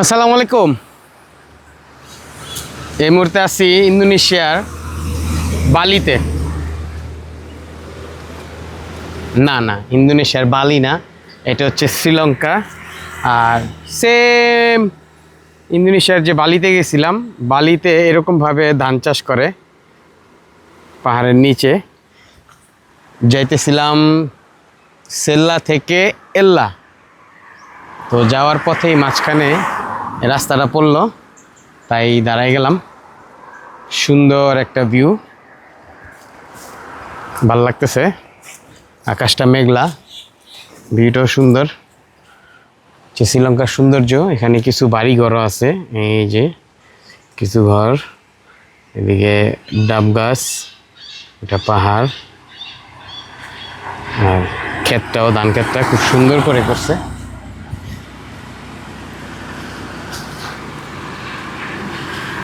আসসালামু আলাইকুম। এই মুহূর্তে আছি ইন্দোনেশিয়ার বালিতে। না, ইন্দোনেশিয়ার বালি না, এটা হচ্ছে শ্রীলঙ্কা। আর সেম ইন্দোনেশিয়ার যে বালিতে গেছিলাম, বালিতে এরকমভাবে ধান চাষ করে পাহাড়ের নিচে। যাইতেছিলাম সেল্লা থেকে এল্লা, তো যাওয়ার পথেই মাঝখানে রাস্তাটা পড়লো, তাই দাঁড়াই গেলাম। সুন্দর একটা ভিউ, ভাল লাগতেছে। আকাশটা মেঘলা, ভিউটাও সুন্দর। যে শ্রীলঙ্কার সৌন্দর্য, এখানে কিছু বাড়ি ঘরও আছে। এই যে কিছু ঘর, এদিকে ডাব গাছ, এটা পাহাড়। আর ক্ষেতটাও, ধান ক্ষেতটা খুব সুন্দর করে করছে।